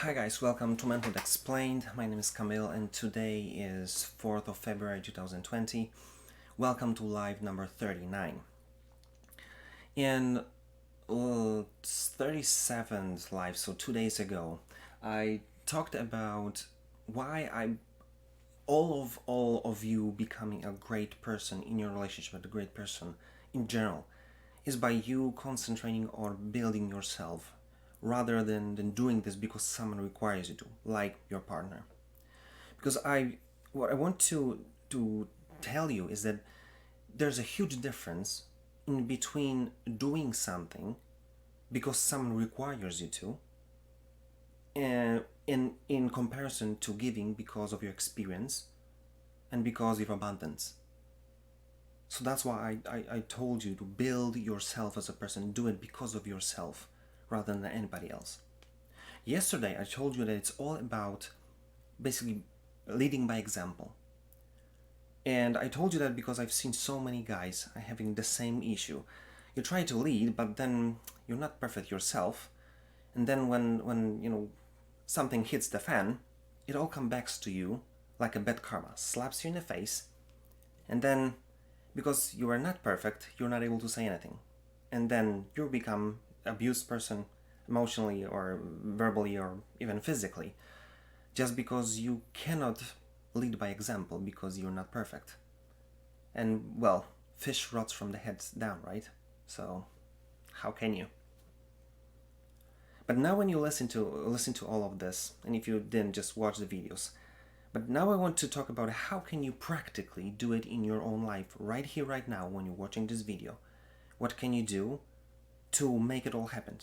Hi guys, welcome to Manhood Explained. My name is Camille and today is 4th of February 2020. Welcome to live number 39. In 37th live, so 2 days ago, I talked about why all of you becoming a great person in your relationship, a great person in general, is by you concentrating on building yourself rather than doing this because someone requires you to, like your partner. Because what I want to tell you is that there's a huge difference in between doing something because someone requires you to, and in comparison to giving because of your experience and because of abundance. So that's why I told you to build yourself as a person, do it because of yourself rather than anybody else. Yesterday I told you that it's all about basically leading by example. And I told you that because I've seen so many guys having the same issue. You try to lead, but then you're not perfect yourself. And then when something hits the fan, it all comes back to you like a bad karma, slaps you in the face, and then because you are not perfect, you're not able to say anything. And then you become abused person emotionally or verbally or even physically just because you cannot lead by example because you're not perfect. And well, fish rots from the head down, right? So how can you? But now when you listen to all of this, and if you didn't just watch the videos, but now I want to talk about how can you practically do it in your own life right here, right now, when you're watching this video. What can you do to make it all happen?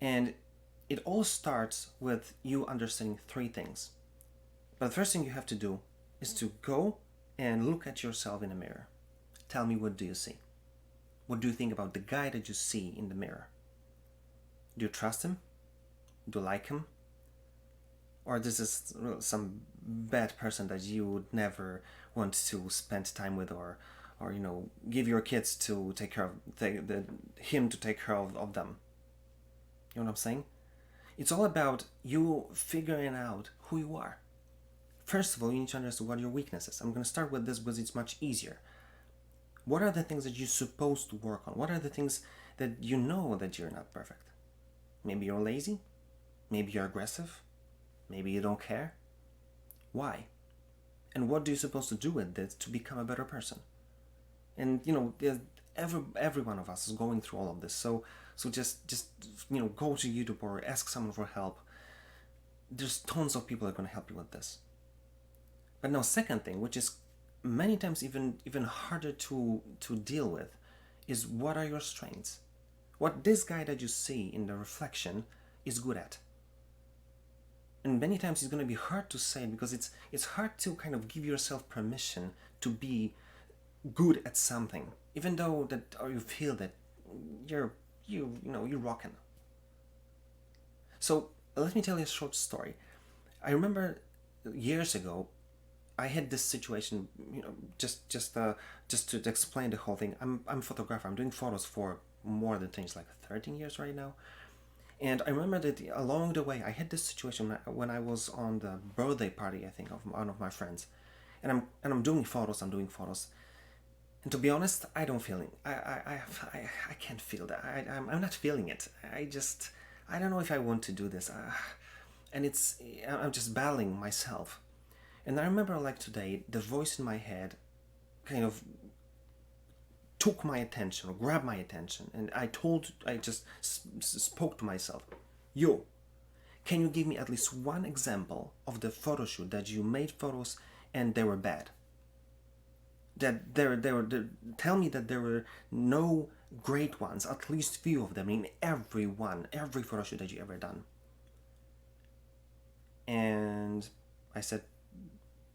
And it all starts with you understanding three things. But the first thing you have to do is to go and look at yourself in a mirror. Tell me, what do you see? What do you think about the guy that you see in the mirror? Do you trust him? Do you like him? Or this is some bad person that you would never want to spend time with, or give your kids to take care of him to take care of them. You know what I'm saying? It's all about you figuring out who you are. First of all, you need to understand what your weaknesses. I'm going to start with this because it's much easier. What are the things that you're supposed to work on? What are the things that you know that you're not perfect? Maybe you're lazy. Maybe you're aggressive. Maybe you don't care. Why? And what are you supposed to do with this to become a better person? And every one of us is going through all of this. So just go to YouTube or ask someone for help. There's tons of people that are going to help you with this. But now, second thing, which is many times even harder to deal with, is what are your strengths? What this guy that you see in the reflection is good at. And many times it's going to be hard to say it because it's hard to kind of give yourself permission to be good at something, even though that or you feel that you're rocking. So let me tell you a short story. I remember years ago I had this situation, just to explain the whole thing. I'm a photographer. I'm doing photos for more than things like 13 years right now. And I remember that along the way, I had this situation when I was on the birthday party, I think, of one of my friends, and I'm doing photos. And to be honest, I don't feel it. I can't feel that. I'm not feeling it. I don't know if I want to do this. And I'm just battling myself. And I remember, like today, the voice in my head kind of took my attention or grabbed my attention, and I just spoke to myself. Yo, can you give me at least one example of the photo shoot that you made photos and they were bad? That tell me that there were no great ones, at least few of them in every photo shoot that you ever done. And I said,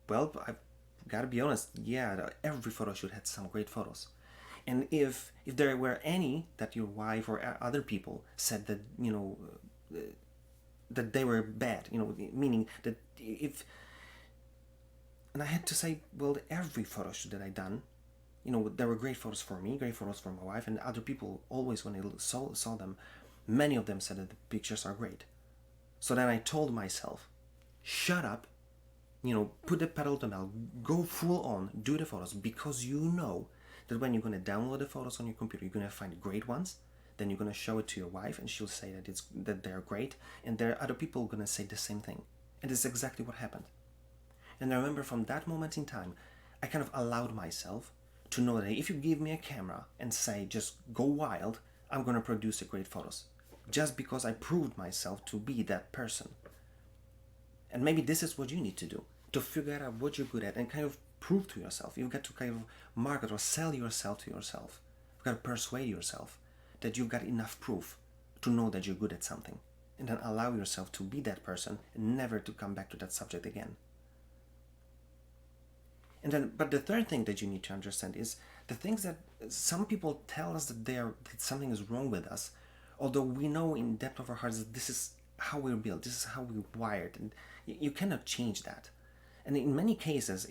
well, I've got to be honest, yeah, every photo shoot had some great photos. And if there were any that your wife or other people said that that they were bad, meaning that if, and I had to say, well, every photo shoot that I done, there were great photos for me, great photos for my wife, and other people always when they saw them, many of them said that the pictures are great. So then I told myself, shut up, put the pedal to the metal, go full on, do the photos, because you know that when you're going to download the photos on your computer, you're going to find great ones. Then you're going to show it to your wife, and she'll say that they're great, and there are other people going to say the same thing. And this is exactly what happened. And I remember from that moment in time, I kind of allowed myself to know that if you give me a camera and say, just go wild, I'm going to produce a great photos. Just because I proved myself to be that person. And maybe this is what you need to do, to figure out what you're good at and kind of prove to yourself. You've got to kind of market or sell yourself to yourself. You've got to persuade yourself that you've got enough proof to know that you're good at something. And then allow yourself to be that person and never to come back to that subject again. And then, but the third thing that you need to understand is the things that some people tell us that something is wrong with us, although we know in depth of our hearts that this is how we're built, this is how we're wired, and you cannot change that. And in many cases,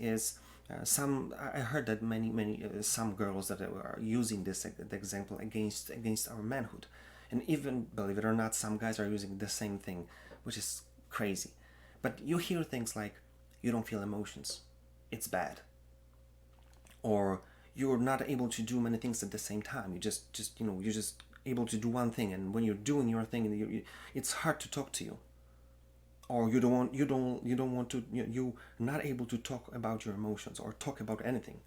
I heard that some girls that are using this example against our manhood, and even, believe it or not, some guys are using the same thing, which is crazy. But you hear things like, you don't feel emotions, it's bad, or you're not able to do many things at the same time. You're just able to do one thing, and when you're doing your thing, it's hard to talk to you, or you're not able to talk about your emotions or talk about anything,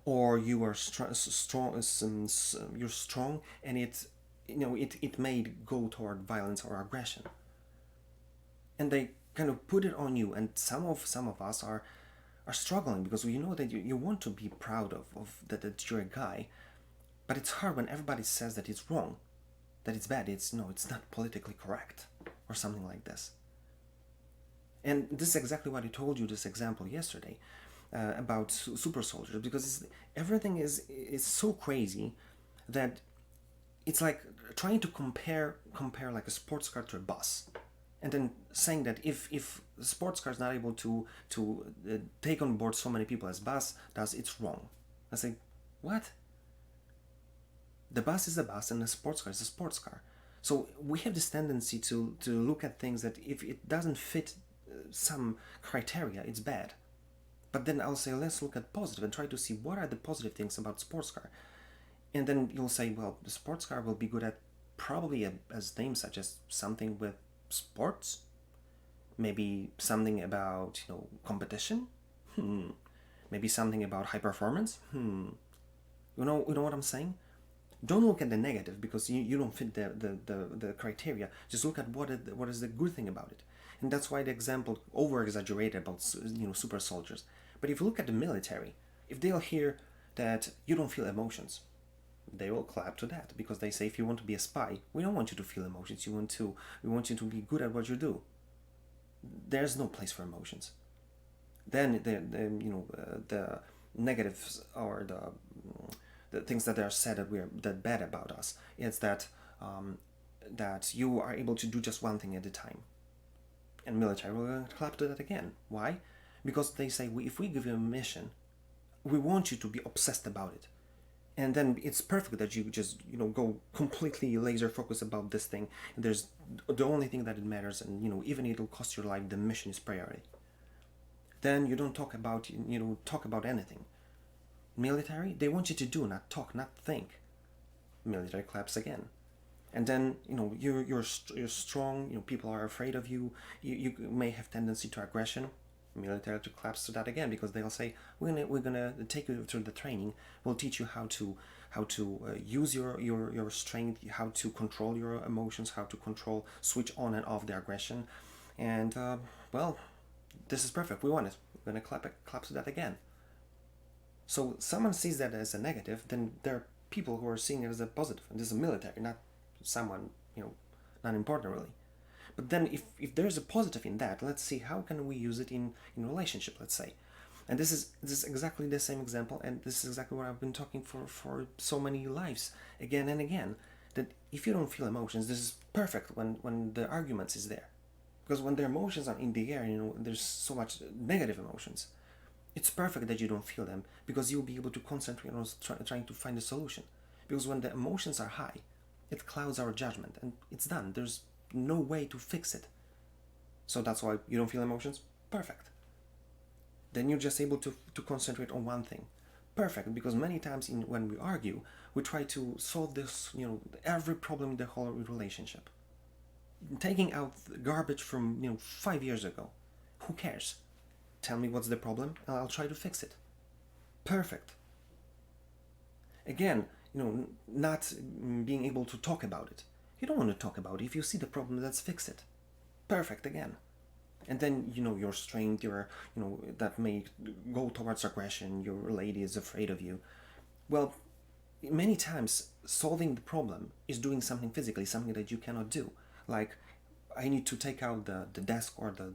or you are you're strong, and it may go toward violence or aggression, and they kind of put it on you. And some of us are struggling because we know that you want to be proud of that you're a guy, but it's hard when everybody says that it's wrong, that it's bad, it's not politically correct, or something like this. And this is exactly what I told you, this example yesterday, about super soldiers, because everything is so crazy that it's like trying to compare like a sports car to a bus, and then saying that if the sports car is not able to take on board so many people as bus does, it's wrong. I say, what? The bus is a bus and the sports car is a sports car. So we have this tendency to look at things that if it doesn't fit some criteria, it's bad. But then I'll say, let's look at positive and try to see what are the positive things about sports car. And then you'll say, well, the sports car will be good at probably as names such as something with sports, maybe something about competition, maybe something about high performance. You know what I'm saying? Don't look at the negative because you don't fit the criteria. Just look at what is the good thing about it. And that's why the example over exaggerated about super soldiers. But if you look at the military, if they'll hear that you don't feel emotions, they will clap to that, because they say, if you want to be a spy, we don't want you to feel emotions. We want you to be good at what you do. There's no place for emotions. Then the negatives, or the things that are said that bad about us, is that that you are able to do just one thing at a time. And military will clap to that again. Why? Because they say, if we give you a mission, we want you to be obsessed about it. And then it's perfect that you just go completely laser focused about this thing. And there's the only thing that it matters, and even it'll cost your life, the mission is priority. Then you don't talk about anything. Military, they want you to do, not talk, not think. Military claps again. And then you're strong. People are afraid of you. You may have tendency to aggression. Military to claps to that again, because they'll say, we're gonna take you through the training. We'll teach you how to use your strength, how to control your emotions, how to switch on and off the aggression. And well, this is perfect. We want it. We're gonna clap to that again. So someone sees that as a negative, then there are people who are seeing it as a positive, and this is military, not someone not important really. But then if there's a positive in that, let's see how can we use it in relationship, let's say. And this is exactly the same example, and this is exactly what I've been talking for so many lives again and again, that if you don't feel emotions, this is perfect when the arguments is there. Because when the emotions are in the air, there's so much negative emotions. It's perfect that you don't feel them, because you'll be able to concentrate on trying to find a solution. Because when the emotions are high, it clouds our judgment, and it's done. no way to fix it. So that's why you don't feel emotions? Perfect. Then you're just able to concentrate on one thing. Perfect, because many times when we argue, we try to solve this, every problem in the whole relationship. Taking out garbage from, 5 years ago. Who cares? Tell me what's the problem, and I'll try to fix it. Perfect. Again, not being able to talk about it. You don't want to talk about it. If you see the problem, let's fix it. Perfect again. And then, your strength, that may go towards aggression, your lady is afraid of you. Well, many times, solving the problem is doing something physically, something that you cannot do. Like, I need to take out the desk or the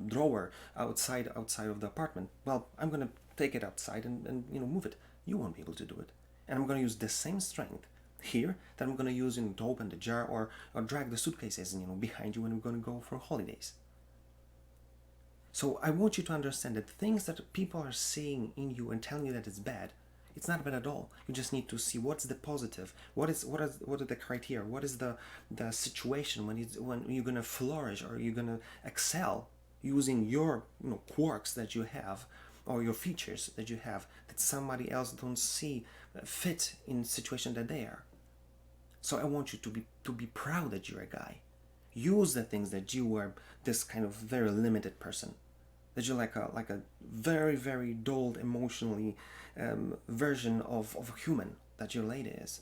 drawer outside of the apartment. Well, I'm going to take it outside and move it. You won't be able to do it. And I'm going to use the same strength here that I'm going to use to open the jar or drag the suitcases behind you when we're going to go for holidays. So I want you to understand that things that people are seeing in you and telling you that it's bad, it's not bad at all. You just need to see what's the positive, what are the criteria, what is the situation when you're gonna flourish or you're gonna excel using your quirks that you have or your features that you have that somebody else don't see fit in the situation that they are. So I want you to be proud that you're a guy. Use the things that you are this kind of very limited person, that you're like a very, very dulled emotionally version of a human that your lady is.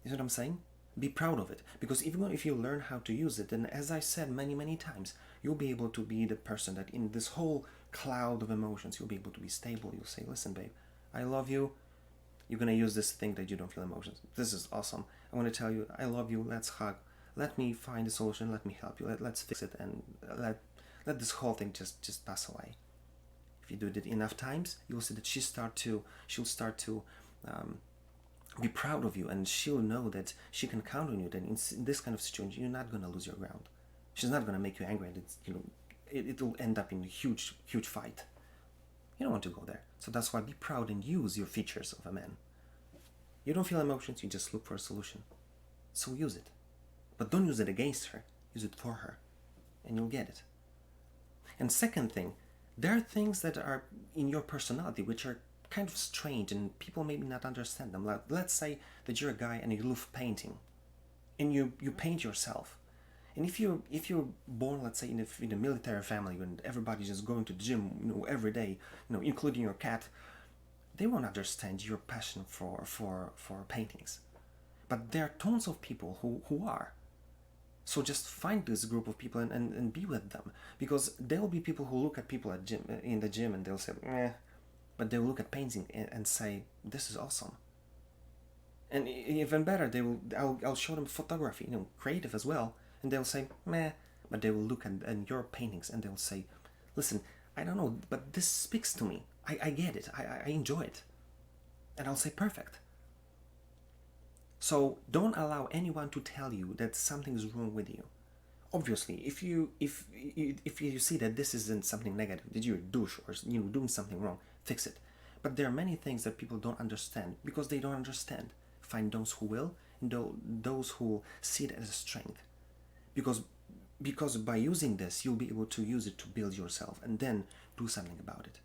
You know what I'm saying? Be proud of it, because even if you learn how to use it, then as I said many times, you'll be able to be the person that in this whole cloud of emotions, you'll be able to be stable. You'll say, listen, babe, I love you. You're going to use this thing that you don't feel emotions. This is awesome. I want to tell you, I love you. Let's hug. Let me find a solution. Let me help you. Let's fix it, and let this whole thing just pass away. If you do it enough times, you'll see that she'll start to be proud of you, and she'll know that she can count on you. That in this kind of situation, you're not going to lose your ground. She's not going to make you angry, and it'll end up in a huge fight. You don't want to go there. So that's why be proud and use your features of a man. You don't feel emotions, you just look for a solution. So use it. But don't use it against her. Use it for her. And you'll get it. And second thing, there are things that are in your personality which are kind of strange and people maybe not understand them. Like, let's say that you're a guy and you love painting. And you paint yourself. And if you're born, let's say, in a military family and everybody's just going to the gym, every day, including your cat, they won't understand your passion for paintings. But there are tons of people who are. So just find this group of people and be with them, because there will be people who look at people in the gym and they'll say, but they'll look at painting and say, this is awesome. And even better, I'll show them photography, creative as well. And they'll say, meh, but they will look at your paintings and they'll say, listen, I don't know, but this speaks to me. I get it. I enjoy it. And I'll say, perfect. So don't allow anyone to tell you that something's wrong with you. Obviously, if you see that this isn't something negative, that you're a douche or doing something wrong, fix it. But there are many things that people don't understand because they don't understand. Find those who will, and those who see it as a strength. Because by using this, you'll be able to use it to build yourself and then do something about it.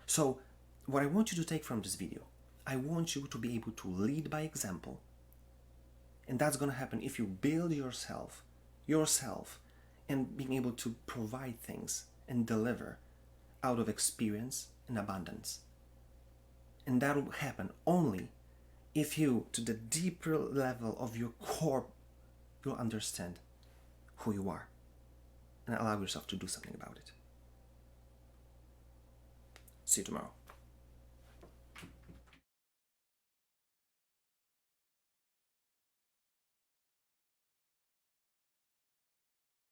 So what I want you to take from this video, I want you to be able to lead by example. And that's going to happen if you build yourself, and being able to provide things and deliver out of experience and abundance. And that will happen only if you, to the deeper level of your core, you'll understand who you are and allow yourself to do something about it. See you tomorrow.